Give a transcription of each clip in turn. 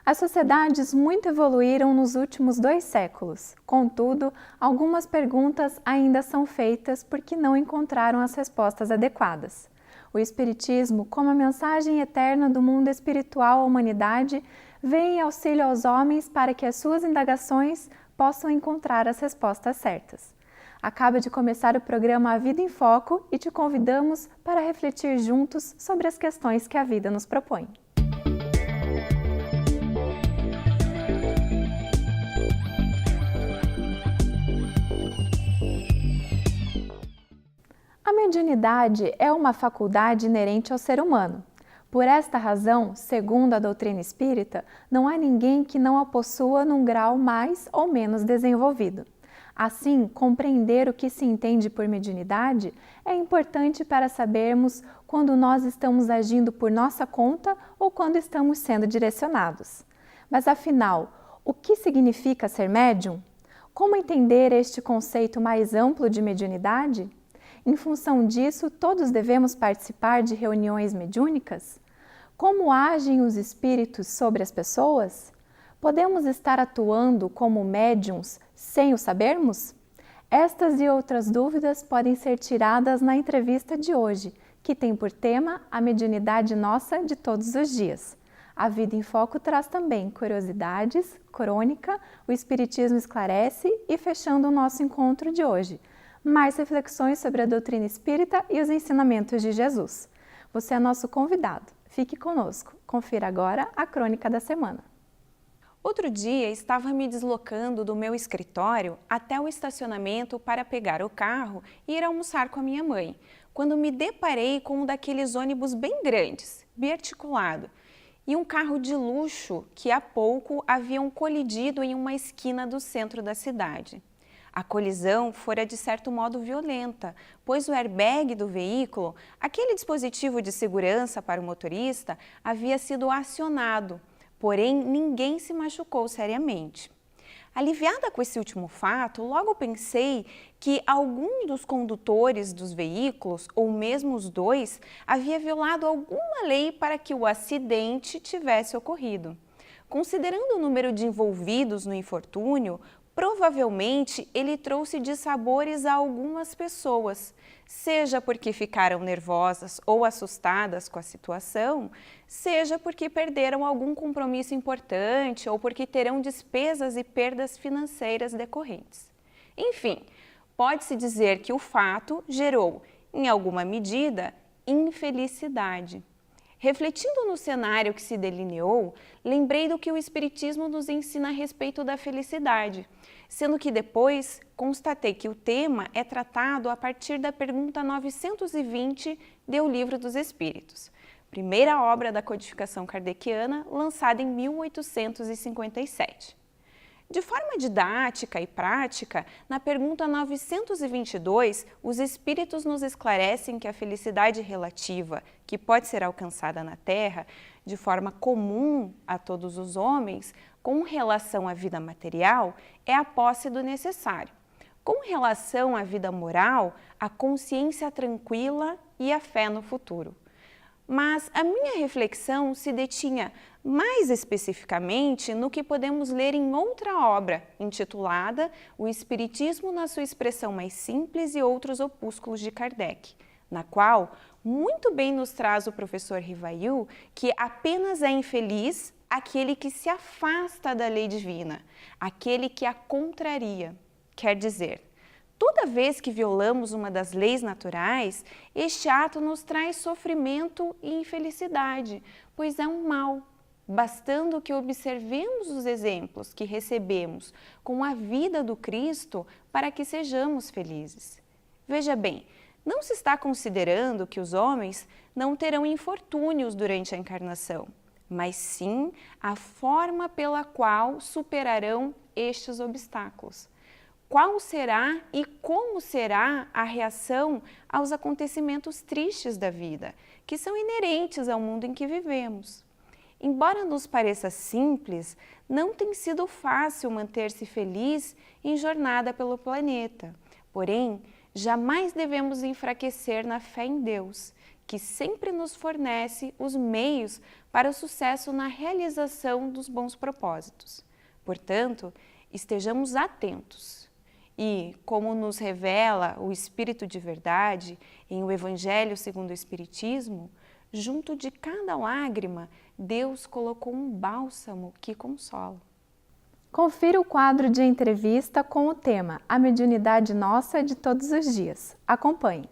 As sociedades muito evoluíram nos últimos 2 séculos. Contudo, algumas perguntas ainda são feitas porque não encontraram as respostas adequadas. O Espiritismo, como a mensagem eterna do mundo espiritual à humanidade, vem em auxílio aos homens para que as suas indagações possam encontrar as respostas certas. Acaba de começar o programa A Vida em Foco e te convidamos para refletir juntos sobre as questões que a vida nos propõe. A mediunidade é uma faculdade inerente ao ser humano. Por esta razão, segundo a doutrina espírita, não há ninguém que não a possua num grau mais ou menos desenvolvido. Assim, compreender o que se entende por mediunidade é importante para sabermos quando nós estamos agindo por nossa conta ou quando estamos sendo direcionados. Mas afinal, o que significa ser médium? Como entender este conceito mais amplo de mediunidade? Em função disso, todos devemos participar de reuniões mediúnicas? Como agem os espíritos sobre as pessoas? Podemos estar atuando como médiums sem o sabermos? Estas e outras dúvidas podem ser tiradas na entrevista de hoje, que tem por tema a mediunidade nossa de todos os dias. A Vida em Foco traz também curiosidades, crônica, o Espiritismo esclarece e, fechando o nosso encontro de hoje, mais reflexões sobre a doutrina espírita e os ensinamentos de Jesus. Você é nosso convidado. Fique conosco. Confira agora a crônica da semana. Outro dia estava me deslocando do meu escritório até o estacionamento para pegar o carro e ir almoçar com a minha mãe, quando me deparei com um daqueles ônibus bem grandes, biarticulado, e um carro de luxo que há pouco haviam colidido em uma esquina do centro da cidade. A colisão fora de certo modo violenta, pois o airbag do veículo, aquele dispositivo de segurança para o motorista, havia sido acionado, porém ninguém se machucou seriamente. Aliviada com esse último fato, logo pensei que algum dos condutores dos veículos, ou mesmo os dois, havia violado alguma lei para que o acidente tivesse ocorrido. Considerando o número de envolvidos no infortúnio, provavelmente ele trouxe dissabores a algumas pessoas, seja porque ficaram nervosas ou assustadas com a situação, seja porque perderam algum compromisso importante ou porque terão despesas e perdas financeiras decorrentes. Enfim, pode-se dizer que o fato gerou, em alguma medida, infelicidade. Refletindo no cenário que se delineou, lembrei do que o Espiritismo nos ensina a respeito da felicidade, sendo que depois constatei que o tema é tratado a partir da pergunta 920 de O Livro dos Espíritos, primeira obra da codificação kardeciana, lançada em 1857. De forma didática e prática, na pergunta 922, os Espíritos nos esclarecem que a felicidade relativa, que pode ser alcançada na Terra, de forma comum a todos os homens, com relação à vida material, é a posse do necessário. Com relação à vida moral, a consciência tranquila e a fé no futuro. Mas a minha reflexão se detinha mais especificamente no que podemos ler em outra obra, intitulada O Espiritismo na sua expressão mais simples e outros opúsculos de Kardec, na qual muito bem nos traz o professor Rivail que apenas é infeliz aquele que se afasta da lei divina, aquele que a contraria. Quer dizer, toda vez que violamos uma das leis naturais, este ato nos traz sofrimento e infelicidade, pois é um mal, bastando que observemos os exemplos que recebemos com a vida do Cristo para que sejamos felizes. Veja bem, não se está considerando que os homens não terão infortúnios durante a encarnação, mas sim a forma pela qual superarão estes obstáculos. Qual será e como será a reação aos acontecimentos tristes da vida, que são inerentes ao mundo em que vivemos? Embora nos pareça simples, não tem sido fácil manter-se feliz em jornada pelo planeta. Porém, jamais devemos enfraquecer na fé em Deus, que sempre nos fornece os meios para o sucesso na realização dos bons propósitos. Portanto, estejamos atentos. E, como nos revela o Espírito de verdade em o Evangelho segundo o Espiritismo, junto de cada lágrima, Deus colocou um bálsamo que consola. Confira o quadro de entrevista com o tema A Mediunidade Nossa de Todos os Dias. Acompanhe.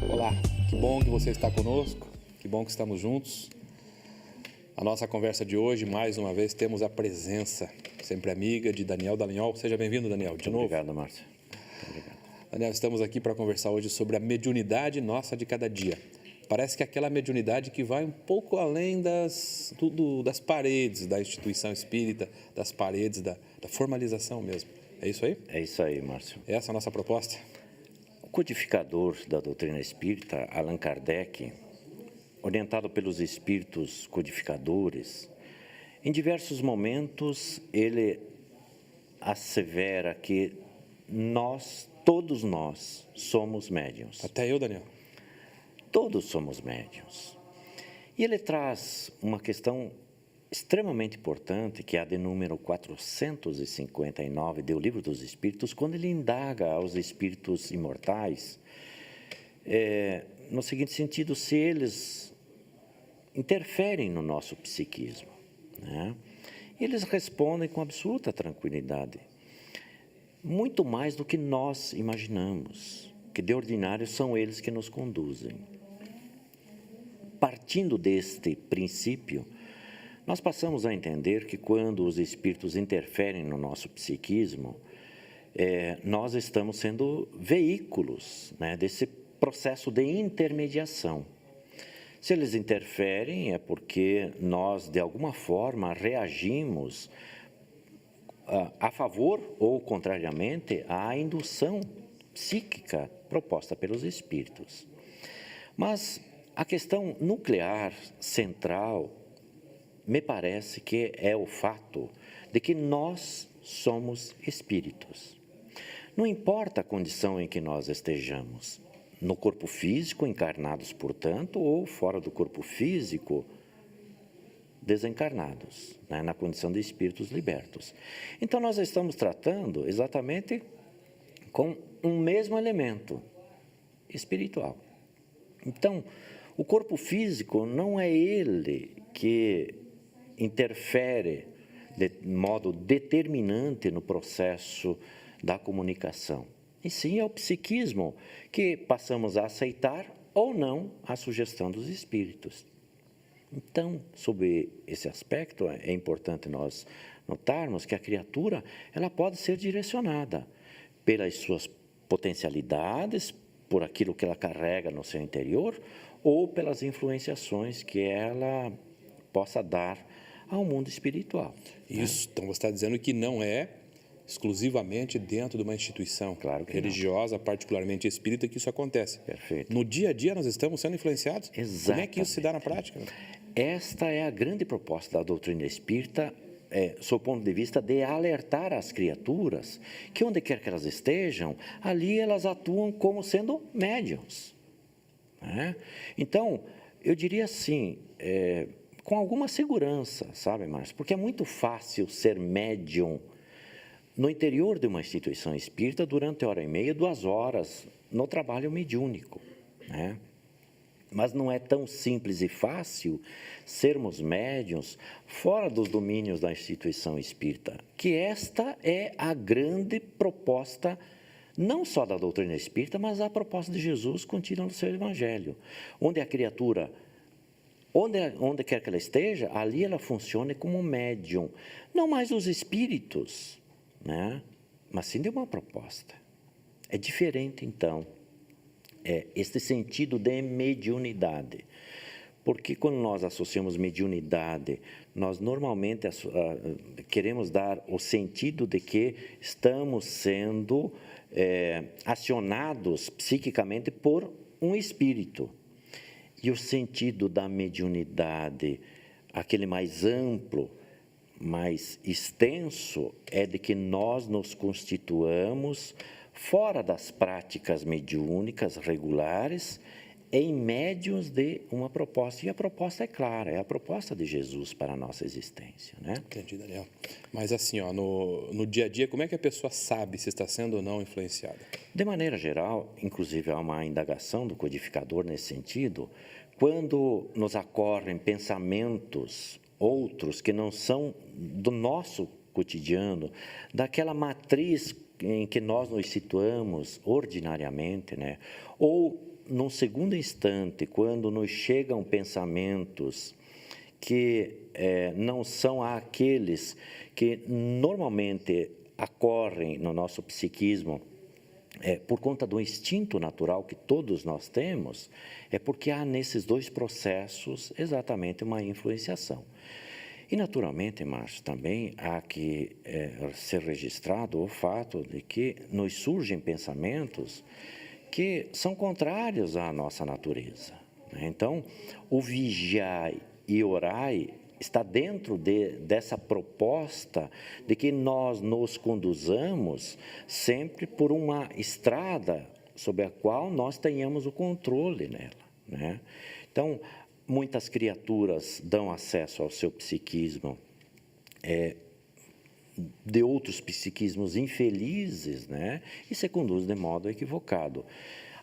Olá, que bom que você está conosco, que bom que estamos juntos. A nossa conversa de hoje, mais uma vez, temos a presença, sempre amiga, de Daniel Dallagnol. Seja bem-vindo, Daniel, de novo. Obrigado, Márcio. Obrigado. Daniel, estamos aqui para conversar hoje sobre a mediunidade nossa de cada dia. Parece que é aquela mediunidade que vai um pouco além das paredes da instituição espírita, das paredes da formalização mesmo. É isso aí? É isso aí, Márcio. Essa é a nossa proposta? O codificador da doutrina espírita, Allan Kardec, orientado pelos espíritos codificadores, em diversos momentos ele assevera que todos nós, somos médiuns. Até eu, Daniel. Todos somos médiuns. E ele traz uma questão extremamente importante, que é a de número 459 do Livro dos Espíritos, quando ele indaga aos espíritos imortais, no seguinte sentido, se eles interferem no nosso psiquismo, né? E eles respondem com absoluta tranquilidade, muito mais do que nós imaginamos, que de ordinário são eles que nos conduzem. Partindo deste princípio, nós passamos a entender que quando os espíritos interferem no nosso psiquismo, nós estamos sendo veículos, né, desse processo de intermediação. Se eles interferem, é porque nós, de alguma forma, reagimos a favor ou, contrariamente, à indução psíquica proposta pelos espíritos. Mas a questão nuclear, central, me parece que é o fato de que nós somos espíritos. Não importa a condição em que nós estejamos, no corpo físico, encarnados, portanto, ou fora do corpo físico, desencarnados, né, na condição de espíritos libertos. Então, nós estamos tratando exatamente com um mesmo elemento espiritual. Então, o corpo físico não é ele que interfere de modo determinante no processo da comunicação. E sim, é o psiquismo que passamos a aceitar ou não a sugestão dos espíritos. Então, sob esse aspecto, é importante nós notarmos que a criatura ela pode ser direcionada pelas suas potencialidades, por aquilo que ela carrega no seu interior, ou pelas influenciações que ela possa dar ao mundo espiritual. Isso, então você está dizendo que não é exclusivamente dentro de uma instituição religiosa, particularmente espírita, que isso acontece. Perfeito. No dia a dia nós estamos sendo influenciados? Exatamente. Como é que isso se dá na prática? Esta é a grande proposta da doutrina espírita, sob o ponto de vista de alertar as criaturas que onde quer que elas estejam, ali elas atuam como sendo médiuns, né? Então, eu diria assim, com alguma segurança, sabe, Márcio? Porque é muito fácil ser médium no interior de uma instituição espírita durante 1h30, 2 horas, no trabalho mediúnico, né? Mas não é tão simples e fácil sermos médiuns fora dos domínios da instituição espírita, que esta é a grande proposta, não só da doutrina espírita, mas a proposta de Jesus contida no seu Evangelho, onde a criatura, onde quer que ela esteja, ali ela funcione como médium, não mais os espíritos, né? Mas sim de uma proposta. É diferente, então, este sentido de mediunidade. Porque quando nós associamos mediunidade, nós normalmente queremos dar o sentido de que estamos sendo acionados psiquicamente por um espírito. E o sentido da mediunidade, aquele mais amplo, mais extenso é de que nós nos constituamos fora das práticas mediúnicas regulares, em médiuns de uma proposta. E a proposta é clara, é a proposta de Jesus para a nossa existência, né? Entendi, Daniel. Mas assim, ó, no dia a dia, como é que a pessoa sabe se está sendo ou não influenciada? De maneira geral, inclusive há uma indagação do codificador nesse sentido, quando nos ocorrem pensamentos outros que não são do nosso cotidiano, daquela matriz em que nós nos situamos ordinariamente, né? Ou num segundo instante, quando nos chegam pensamentos que não são aqueles que normalmente ocorrem no nosso psiquismo, por conta do instinto natural que todos nós temos, é porque há nesses dois processos exatamente uma influenciação. E, naturalmente, Márcio, também há que ser registrado o fato de que nos surgem pensamentos que são contrários à nossa natureza. Então, o vigiai e orai está dentro dessa proposta de que nós nos conduzamos sempre por uma estrada sobre a qual nós tenhamos o controle nela, né? Então, muitas criaturas dão acesso ao seu psiquismo de outros psiquismos infelizes, né? E se conduz de modo equivocado.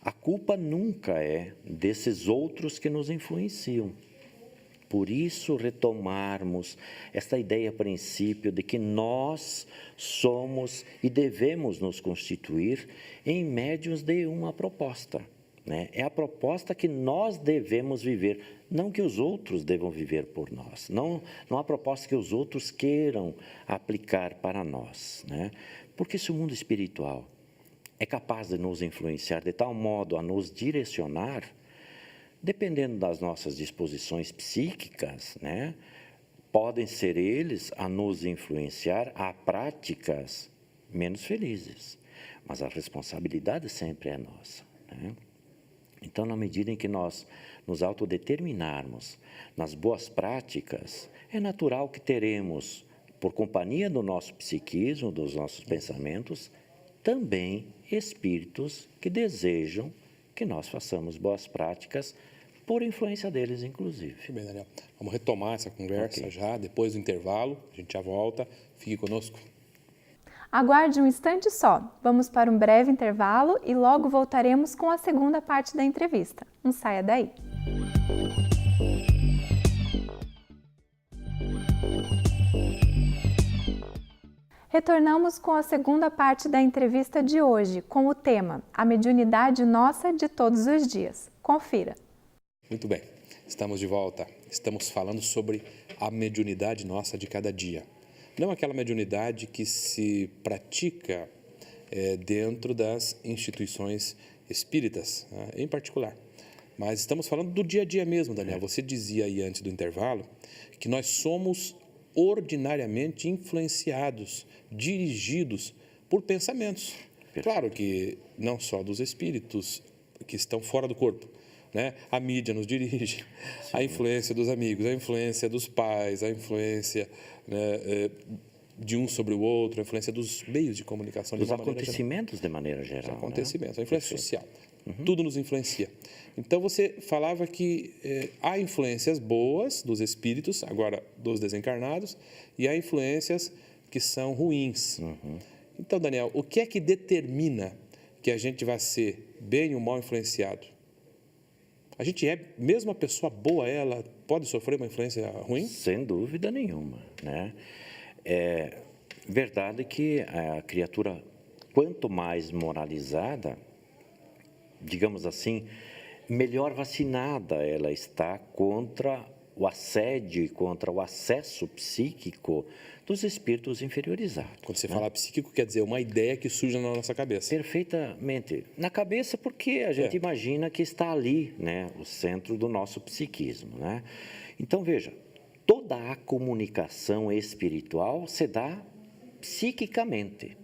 A culpa nunca é desses outros que nos influenciam. Por isso, retomarmos esta ideia, a princípio, de que nós somos e devemos nos constituir em médiuns de uma proposta, né? É a proposta que nós devemos viver, não que os outros devam viver por nós. Não há proposta que os outros queiram aplicar para nós, né? Porque se o mundo espiritual é capaz de nos influenciar de tal modo a nos direcionar, dependendo das nossas disposições psíquicas, né, podem ser eles a nos influenciar a práticas menos felizes, mas a responsabilidade sempre é nossa, né? Então, na medida em que nós nos autodeterminarmos nas boas práticas, é natural que teremos, por companhia do nosso psiquismo, dos nossos pensamentos, também espíritos que desejam que nós façamos boas práticas, por influência deles, inclusive. Muito bem, Daniel. Vamos retomar essa conversa já, depois do intervalo. A gente já volta. Fique conosco. Aguarde um instante só. Vamos para um breve intervalo e logo voltaremos com a segunda parte da entrevista. Não saia daí. Retornamos com a segunda parte da entrevista de hoje, com o tema A Mediunidade Nossa de Todos os Dias. Confira. Muito bem, estamos de volta. Estamos falando sobre a mediunidade nossa de cada dia. Não aquela mediunidade que se pratica dentro das instituições espíritas, em particular. Mas estamos falando do dia a dia mesmo, Daniel. Você dizia aí antes do intervalo que nós somos ordinariamente influenciados, dirigidos por pensamentos. Claro que não só dos espíritos que estão fora do corpo, né? A mídia nos dirige, sim, a influência dos amigos, a influência dos pais, a influência, né, de um sobre o outro, a influência dos meios de comunicação. Dos acontecimentos de maneira geral. Os acontecimentos, né? A influência social. Uhum. Tudo nos influencia. Então, você falava que há influências boas dos espíritos, agora dos desencarnados, e há influências que são ruins. Uhum. Então, Daniel, o que é que determina que a gente vai ser bem ou mal influenciado? A gente mesmo a pessoa boa, ela pode sofrer uma influência ruim? Sem dúvida nenhuma, né? É verdade que a criatura, quanto mais moralizada, digamos assim, melhor vacinada ela está contra o assédio e contra o acesso psíquico dos espíritos inferiorizados. Quando você fala psíquico, quer dizer uma ideia que surge na nossa cabeça. Perfeitamente. Na cabeça, porque a gente imagina que está ali, né, o centro do nosso psiquismo, né? Então, veja, toda a comunicação espiritual se dá psiquicamente.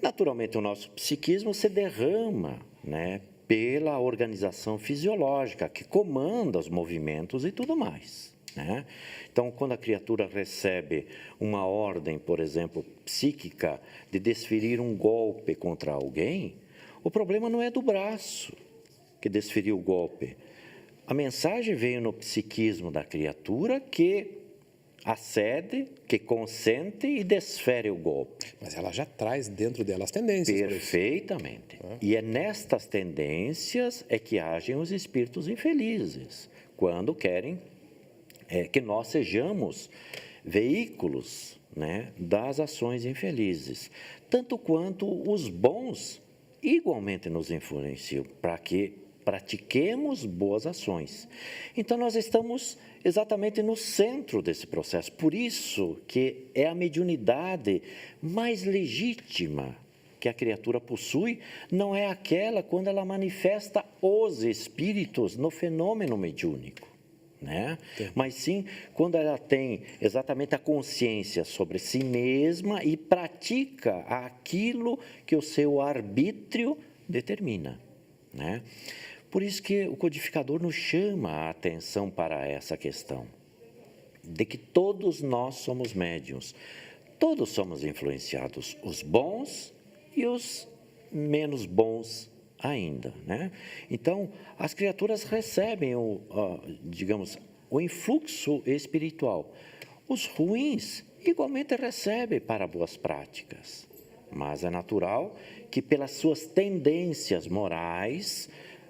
Naturalmente, o nosso psiquismo se derrama, né, pela organização fisiológica que comanda os movimentos e tudo mais, né? Então, quando a criatura recebe uma ordem, por exemplo, psíquica, de desferir um golpe contra alguém, o problema não é do braço que desferiu o golpe. A mensagem veio no psiquismo da criatura que acede, que consente e desfere o golpe. Mas ela já traz dentro dela as tendências. Perfeitamente. E é nestas tendências é que agem os espíritos infelizes, quando querem que nós sejamos veículos, né, das ações infelizes. Tanto quanto os bons igualmente nos influenciam para que pratiquemos boas ações. Então, nós estamos exatamente no centro desse processo. Por isso que é a mediunidade mais legítima que a criatura possui, não é aquela quando ela manifesta os espíritos no fenômeno mediúnico, né? Mas sim quando ela tem exatamente a consciência sobre si mesma e pratica aquilo que o seu arbítrio determina, né? Por isso que o codificador nos chama a atenção para essa questão, de que todos nós somos médiuns, todos somos influenciados, os bons e os menos bons ainda, né? Então, as criaturas recebem digamos, o influxo espiritual. Os ruins igualmente recebem para boas práticas, mas é natural que pelas suas tendências morais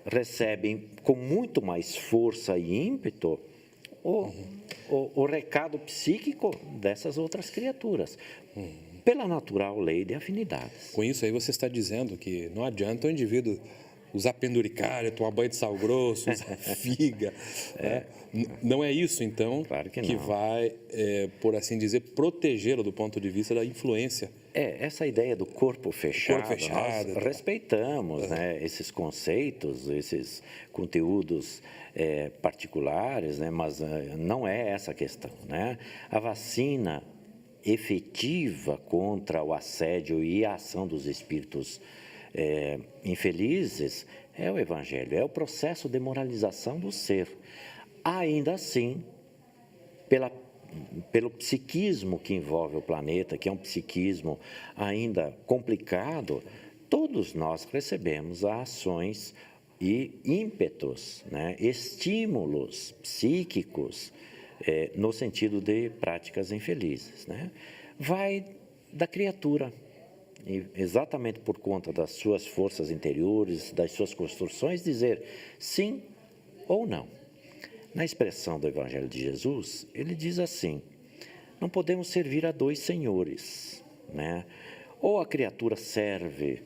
recebem com muito mais força e ímpeto o recado psíquico dessas outras criaturas, pela natural lei de afinidades. Com isso aí você está dizendo que não adianta o indivíduo usar penduricalho, tomar banho de sal grosso, usar figa. Né? Não é isso, então, Claro que que não. vai, por assim dizer, protegê-lo do ponto de vista da influência. Essa ideia do corpo fechado, fechado, nós respeitamos, né, esses conceitos, esses conteúdos particulares, né, mas não é essa a questão, né? A vacina efetiva contra o assédio e a ação dos espíritos infelizes é o Evangelho, é o processo de moralização do ser. Ainda assim, pelo psiquismo que envolve o planeta, que é um psiquismo ainda complicado, todos nós recebemos ações e ímpetos, né, estímulos psíquicos, no sentido de práticas infelizes, né? Vai da criatura, e exatamente por conta das suas forças interiores, das suas construções, dizer sim ou não. Na expressão do Evangelho de Jesus, ele diz assim: não podemos servir a dois senhores, né? Ou a criatura serve,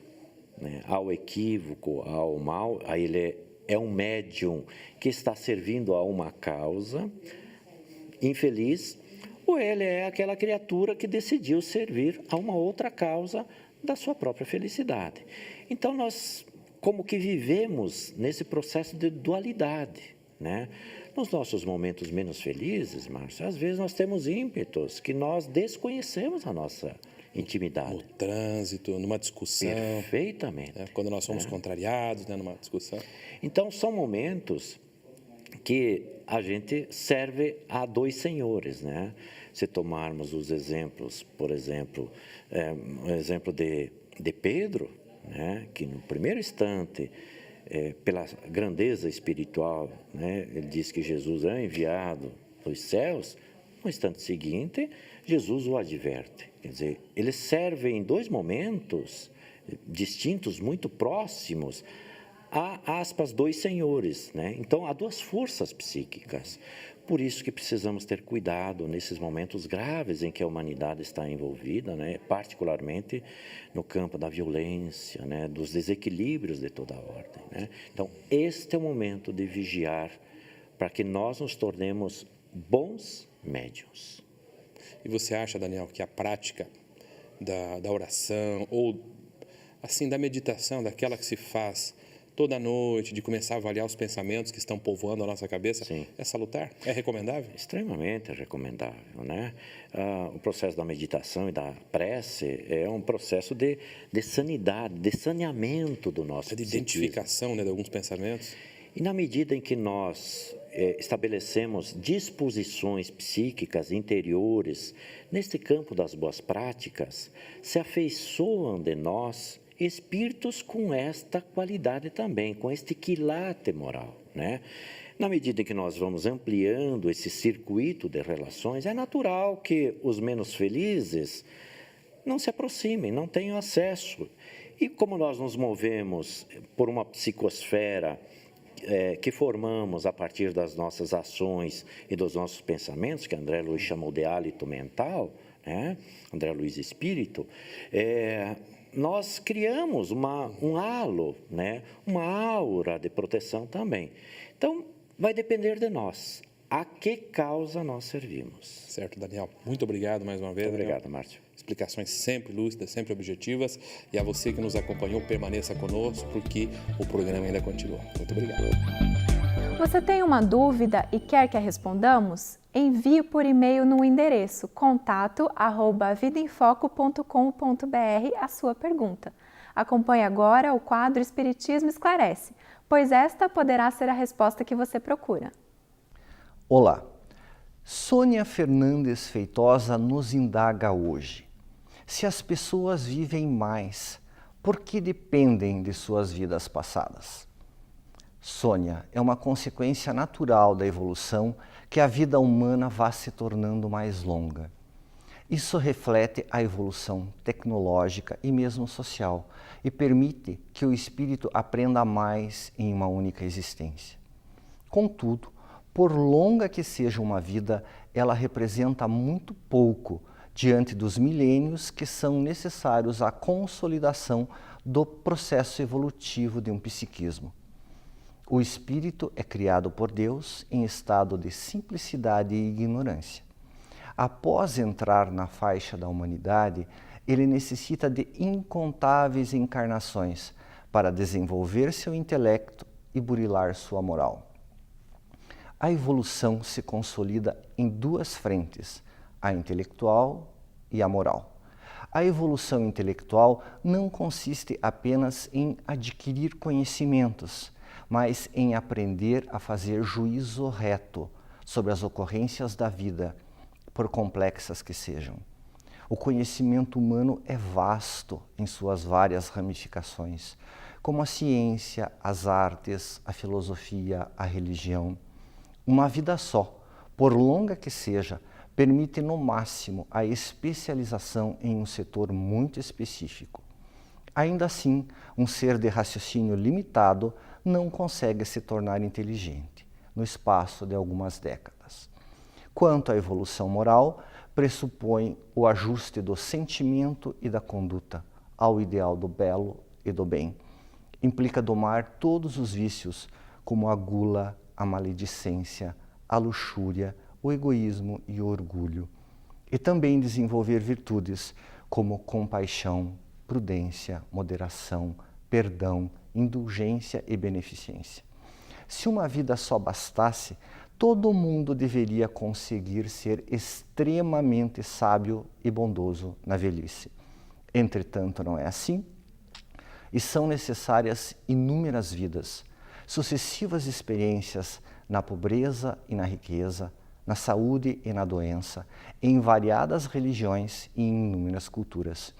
né, ao equívoco, ao mal, aí ele é um médium que está servindo a uma causa infeliz, ou ele é aquela criatura que decidiu servir a uma outra causa da sua própria felicidade. Então, nós como que vivemos nesse processo de dualidade, né? Nos nossos momentos menos felizes, Márcio, às vezes nós temos ímpetos que nós desconhecemos a nossa intimidade. No trânsito, numa discussão. Perfeitamente. Quando nós somos contrariados, né, numa discussão. Então, são momentos que a gente serve a dois senhores, né? Se tomarmos os exemplos, por exemplo, o exemplo de Pedro, né, que no primeiro instante, pela grandeza espiritual, né, ele diz que Jesus é enviado dos céus. No instante seguinte, Jesus o adverte. Quer dizer, eles servem em dois momentos distintos, muito próximos, a, aspas, dois senhores, né? Então, há duas forças psíquicas. Por isso que precisamos ter cuidado nesses momentos graves em que a humanidade está envolvida, né? Particularmente no campo da violência, né? Dos desequilíbrios de toda a ordem, né? Então, este é o momento de vigiar para que nós nos tornemos bons médiuns. E você acha, Daniel, que a prática da oração ou assim da meditação, daquela que se faz toda noite, de começar a avaliar os pensamentos que estão povoando a nossa cabeça, Sim. é salutar? É recomendável? Extremamente recomendável, né? O processo da meditação e da prece é um processo de sanidade, de saneamento do nosso De psiquismo. identificação, né, de alguns pensamentos? E na medida em que nós estabelecemos disposições psíquicas interiores neste campo das boas práticas, se afeiçoam de nós espíritos com esta qualidade também, com este quilate moral, né? Na medida em que nós vamos ampliando esse circuito de relações, é natural que os menos felizes não se aproximem, não tenham acesso. E como nós nos movemos por uma psicosfera que formamos a partir das nossas ações e dos nossos pensamentos, que André Luiz chamou de hálito mental, né? André Luiz Espírito, nós criamos um halo, né? Uma aura de proteção também. Então, vai depender de nós. A que causa nós servimos? Certo, Daniel. Muito obrigado mais uma vez. Muito obrigado, Daniel. Márcio. Explicações sempre lúcidas, sempre objetivas. E a você que nos acompanhou, permaneça conosco, porque o programa ainda continua. Muito obrigado. Você tem uma dúvida e quer que a respondamos? Envie por e-mail no endereço contato@vidaemfoco.com.br a sua pergunta. Acompanhe agora o quadro Espiritismo Esclarece, pois esta poderá ser a resposta que você procura. Olá, Sônia Fernandes Feitosa nos indaga hoje: se as pessoas vivem mais, por que dependem de suas vidas passadas? Sônia, é uma consequência natural da evolução que a vida humana vá se tornando mais longa. Isso reflete a evolução tecnológica e mesmo social e permite que o espírito aprenda mais em uma única existência. Contudo, por longa que seja uma vida, ela representa muito pouco diante dos milênios que são necessários à consolidação do processo evolutivo de um psiquismo. O espírito é criado por Deus em estado de simplicidade e ignorância. Após entrar na faixa da humanidade, ele necessita de incontáveis encarnações para desenvolver seu intelecto e burilar sua moral. A evolução se consolida em duas frentes, a intelectual e a moral. A evolução intelectual não consiste apenas em adquirir conhecimentos, mas em aprender a fazer juízo reto sobre as ocorrências da vida, por complexas que sejam. O conhecimento humano é vasto em suas várias ramificações, como a ciência, as artes, a filosofia, a religião. Uma vida só, por longa que seja, permite no máximo a especialização em um setor muito específico. Ainda assim, um ser de raciocínio limitado não consegue se tornar inteligente no espaço de algumas décadas. Quanto à evolução moral, pressupõe o ajuste do sentimento e da conduta ao ideal do belo e do bem. Implica domar todos os vícios, como a gula, a maledicência, a luxúria, o egoísmo e o orgulho. E também desenvolver virtudes como compaixão, prudência, moderação, perdão, indulgência e beneficência. Se uma vida só bastasse, todo mundo deveria conseguir ser extremamente sábio e bondoso na velhice. Entretanto, não é assim, e são necessárias inúmeras vidas, sucessivas experiências na pobreza e na riqueza, na saúde e na doença, em variadas religiões e em inúmeras culturas.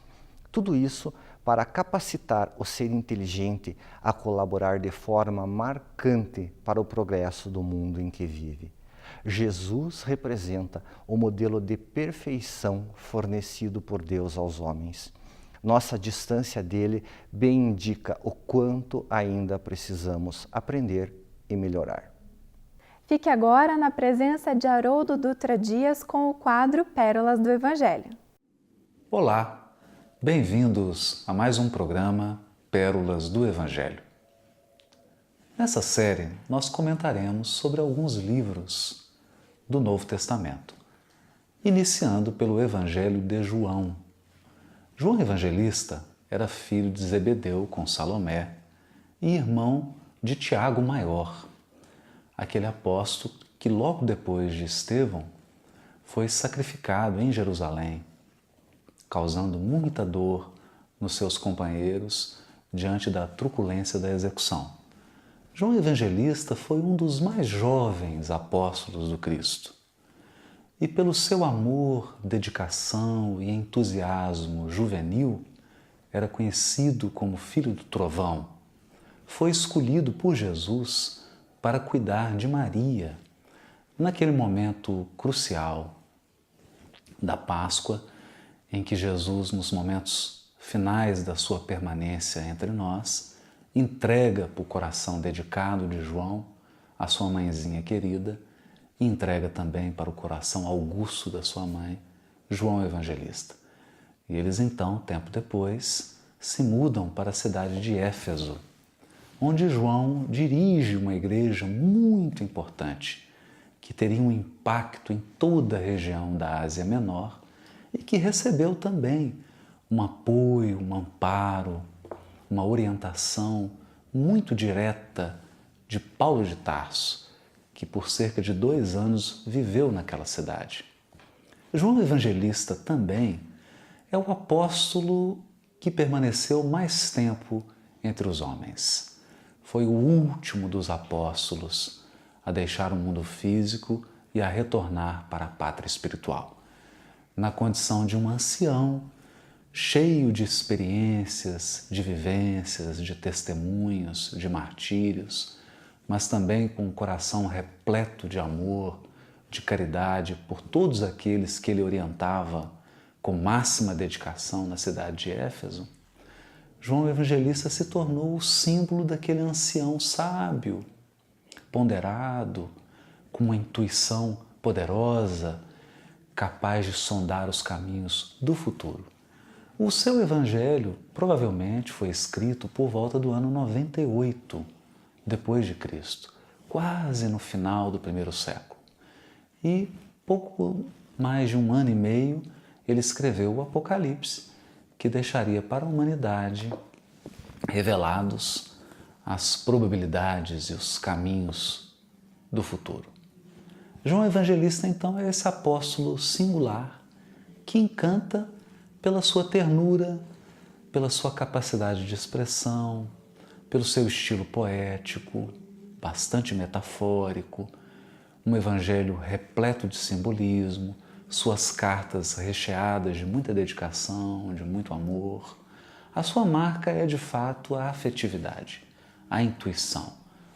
Tudo isso para capacitar o ser inteligente a colaborar de forma marcante para o progresso do mundo em que vive. Jesus representa o modelo de perfeição fornecido por Deus aos homens. Nossa distância dele bem indica o quanto ainda precisamos aprender e melhorar. Fique agora na presença de Haroldo Dutra Dias com o quadro Pérolas do Evangelho. Olá, bem-vindos a mais um programa Pérolas do Evangelho. Nessa série, nós comentaremos sobre alguns livros do Novo Testamento, iniciando pelo Evangelho de João. João Evangelista era filho de Zebedeu com Salomé e irmão de Tiago Maior, aquele apóstolo que logo depois de Estevão foi sacrificado em Jerusalém, causando muita dor nos seus companheiros diante da truculência da execução. João Evangelista foi um dos mais jovens apóstolos do Cristo. E pelo seu amor, dedicação e entusiasmo juvenil, era conhecido como filho do trovão. Foi escolhido por Jesus para cuidar de Maria, naquele momento crucial da Páscoa, em que Jesus, nos momentos finais da sua permanência entre nós, entrega para o coração dedicado de João, a sua mãezinha querida, e entrega também para o coração augusto da sua mãe, João Evangelista. E eles então, tempo depois, se mudam para a cidade de Éfeso, onde João dirige uma igreja muito importante, que teria um impacto em toda a região da Ásia Menor e que recebeu também um apoio, um amparo, uma orientação muito direta de Paulo de Tarso, que por cerca de 2 anos viveu naquela cidade. João Evangelista também é o apóstolo que permaneceu mais tempo entre os homens. Foi o último dos apóstolos a deixar o mundo físico e a retornar para a pátria espiritual, na condição de um ancião, cheio de experiências, de vivências, de testemunhos, de martírios, mas também com um coração repleto de amor, de caridade por todos aqueles que ele orientava com máxima dedicação na cidade de Éfeso. João Evangelista se tornou o símbolo daquele ancião sábio, ponderado, com uma intuição poderosa, capaz de sondar os caminhos do futuro. O seu evangelho provavelmente foi escrito por volta do ano 98 depois de Cristo, quase no final do primeiro século. E pouco mais de 1 ano e meio ele escreveu o Apocalipse, que deixaria para a humanidade revelados as probabilidades e os caminhos do futuro. João Evangelista, então, é esse apóstolo singular que encanta pela sua ternura, pela sua capacidade de expressão, pelo seu estilo poético, bastante metafórico, um evangelho repleto de simbolismo, suas cartas recheadas de muita dedicação, de muito amor. A sua marca é, de fato, a afetividade, a intuição,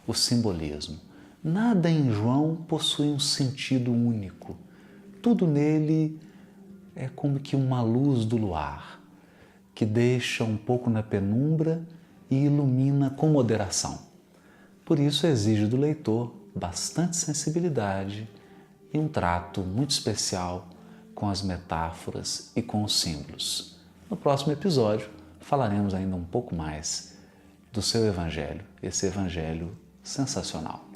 o simbolismo. Nada em João possui um sentido único. Tudo nele é como que uma luz do luar, que deixa um pouco na penumbra e ilumina com moderação. Por isso exige do leitor bastante sensibilidade e um trato muito especial com as metáforas e com os símbolos. No próximo episódio falaremos ainda um pouco mais do seu evangelho, esse evangelho sensacional.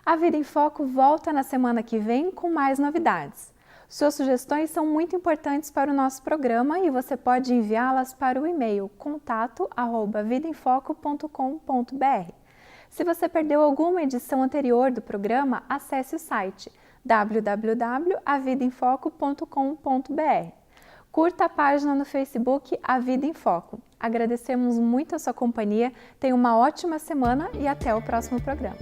A Vida em Foco volta na semana que vem com mais novidades. Suas sugestões são muito importantes para o nosso programa e você pode enviá-las para o e-mail contato@vidaemfoco.com.br. Se você perdeu alguma edição anterior do programa, acesse o site www.avidaemfoco.com.br. Curta a página no Facebook A Vida em Foco. Agradecemos muito a sua companhia, tenha uma ótima semana e até o próximo programa.